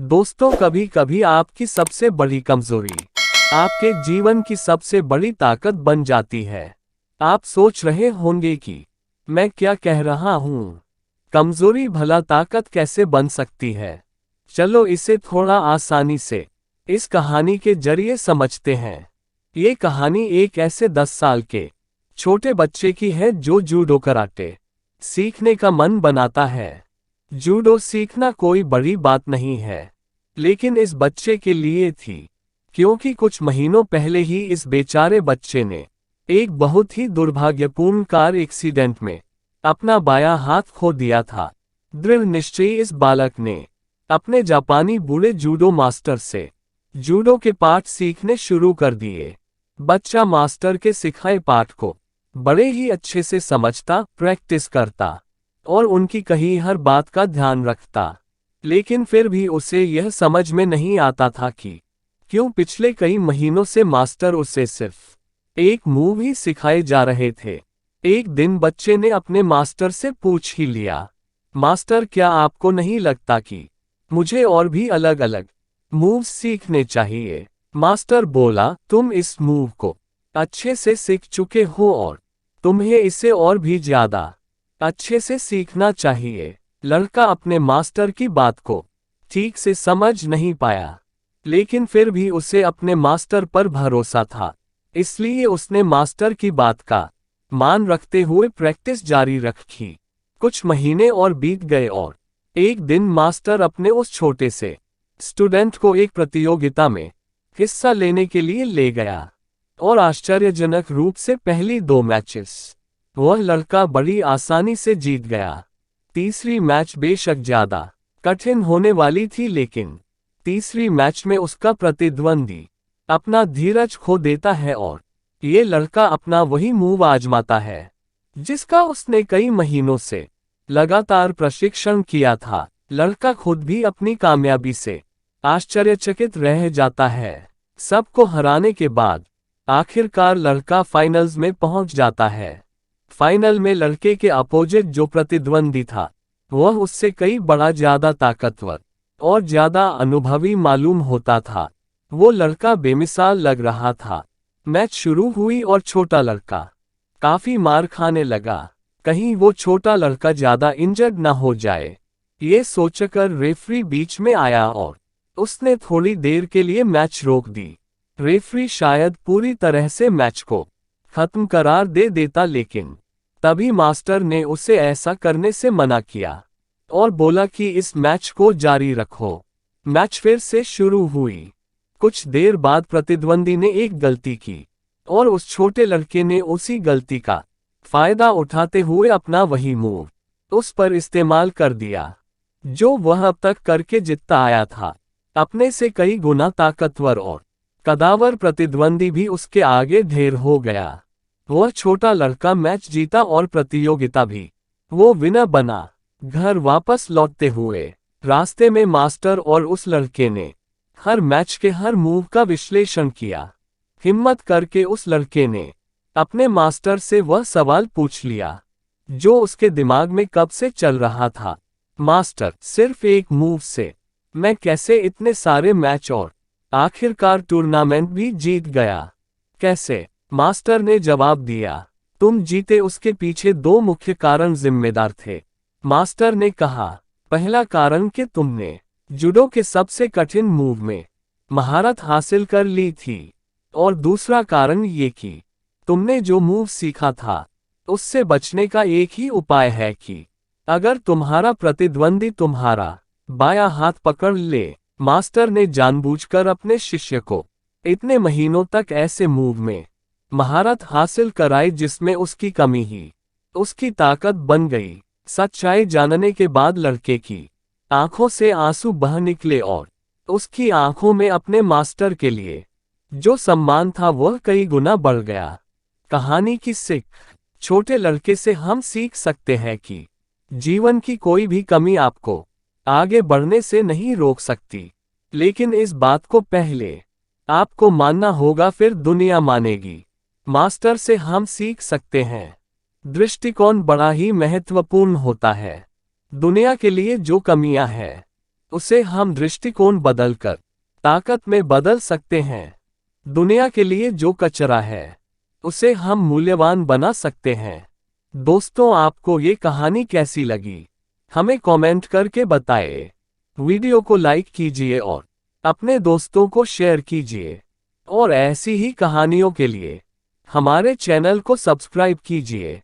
दोस्तों, कभी कभी आपकी सबसे बड़ी कमजोरी आपके जीवन की सबसे बड़ी ताकत बन जाती है। आप सोच रहे होंगे कि मैं क्या कह रहा हूँ, कमजोरी भला ताकत कैसे बन सकती है। चलो इसे थोड़ा आसानी से इस कहानी के जरिए समझते हैं। ये कहानी एक ऐसे 10 साल के छोटे बच्चे की है जो जूडो कराटे सीखने का मन बनाता है। जूडो सीखना कोई बड़ी बात नहीं है, लेकिन इस बच्चे के लिए थी, क्योंकि कुछ महीनों पहले ही इस बेचारे बच्चे ने एक बहुत ही दुर्भाग्यपूर्ण कार एक्सीडेंट में अपना बायां हाथ खो दिया था। दृढ़ निश्चयी इस बालक ने अपने जापानी बूढ़े जूडो मास्टर से जूडो के पाठ सीखने शुरू कर दिए। बच्चा मास्टर के सिखाए पाठ को बड़े ही अच्छे से समझता, प्रैक्टिस करता और उनकी कही हर बात का ध्यान रखता। लेकिन फिर भी उसे यह समझ में नहीं आता था कि क्यों पिछले कई महीनों से मास्टर उसे सिर्फ एक मूव ही सिखाए जा रहे थे। एक दिन बच्चे ने अपने मास्टर से पूछ ही लिया, मास्टर, क्या आपको नहीं लगता कि मुझे और भी अलग अलग मूव्स सीखने चाहिए? मास्टर बोला, तुम इस मूव को अच्छे से सीख चुके हो और तुम्हें इसे और भी ज्यादा अच्छे से सीखना चाहिए। लड़का अपने मास्टर की बात को ठीक से समझ नहीं पाया, लेकिन फिर भी उसे अपने मास्टर पर भरोसा था, इसलिए उसने मास्टर की बात का मान रखते हुए प्रैक्टिस जारी रखी। कुछ महीने और बीत गए और एक दिन मास्टर अपने उस छोटे से स्टूडेंट को एक प्रतियोगिता में हिस्सा लेने के लिए ले गया और आश्चर्यजनक रूप से पहली 2 मैचेस वह लड़का बड़ी आसानी से जीत गया। तीसरी मैच बेशक ज्यादा कठिन होने वाली थी, लेकिन तीसरी मैच में उसका प्रतिद्वंदी अपना धीरज खो देता है और ये लड़का अपना वही मूव आजमाता है जिसका उसने कई महीनों से लगातार प्रशिक्षण किया था। लड़का खुद भी अपनी कामयाबी से आश्चर्यचकित रह जाता है। सबको हराने के बाद आखिरकार लड़का फाइनल्स में पहुंच जाता है। फाइनल में लड़के के अपोजिट जो प्रतिद्वंदी था, वह उससे कई बड़ा ज्यादा ताकतवर और ज्यादा अनुभवी मालूम होता था। वो लड़का बेमिसाल लग रहा था। मैच शुरू हुई और छोटा लड़का काफी मार खाने लगा। कहीं वो छोटा लड़का ज्यादा इंजर्ड ना हो जाए, ये सोचकर रेफरी बीच में आया और उसने थोड़ी देर के लिए मैच रोक दी। रेफरी शायद पूरी तरह से मैच को खत्म करार दे देता, लेकिन तभी मास्टर ने उसे ऐसा करने से मना किया और बोला कि इस मैच को जारी रखो। मैच फिर से शुरू हुई। कुछ देर बाद प्रतिद्वंदी ने एक गलती की और उस छोटे लड़के ने उसी गलती का फायदा उठाते हुए अपना वही मूव उस पर इस्तेमाल कर दिया जो वह अब तक करके जीतता आया था। अपने से कई गुना ताकतवर और कदावर प्रतिद्वंदी भी उसके आगे ढेर हो गया। वह छोटा लड़का मैच जीता और प्रतियोगिता भी वो विनर बना। घर वापस लौटते हुए रास्ते में मास्टर और उस लड़के ने हर मैच के हर मूव का विश्लेषण किया। हिम्मत करके उस लड़के ने अपने मास्टर से वह सवाल पूछ लिया जो उसके दिमाग में कब से चल रहा था, मास्टर, सिर्फ एक मूव से मैं कैसे इतने सारे मैच और आखिरकार टूर्नामेंट भी जीत गया? कैसे? मास्टर ने जवाब दिया, तुम जीते उसके पीछे 2 मुख्य कारण जिम्मेदार थे। मास्टर ने कहा, पहला कारण कि तुमने जूडो के सबसे कठिन मूव में महारत हासिल कर ली थी और दूसरा कारण ये कि तुमने जो मूव सीखा था उससे बचने का एक ही उपाय है कि अगर तुम्हारा प्रतिद्वंदी तुम्हारा बायां हाथ पकड़ ले। मास्टर ने जानबूझकर अपने शिष्य को इतने महीनों तक ऐसे मूव में महारत हासिल कराई जिसमें उसकी कमी ही उसकी ताकत बन गई। सच्चाई जानने के बाद लड़के की आंखों से आंसू बह निकले और उसकी आंखों में अपने मास्टर के लिए जो सम्मान था वह कई गुना बढ़ गया। कहानी की सीख, छोटे लड़के से हम सीख सकते हैं कि जीवन की कोई भी कमी आपको आगे बढ़ने से नहीं रोक सकती, लेकिन इस बात को पहले आपको मानना होगा, फिर दुनिया मानेगी। मास्टर से हम सीख सकते हैं, दृष्टिकोण बड़ा ही महत्वपूर्ण होता है। दुनिया के लिए जो कमियां हैं उसे हम दृष्टिकोण बदलकर ताकत में बदल सकते हैं। दुनिया के लिए जो कचरा है उसे हम मूल्यवान बना सकते हैं। दोस्तों, आपको ये कहानी कैसी लगी? हमें कमेंट करके बताएं। वीडियो को लाइक कीजिए और अपने दोस्तों को शेयर कीजिए। और ऐसी ही कहानियों के लिए हमारे चैनल को सब्सक्राइब कीजिए।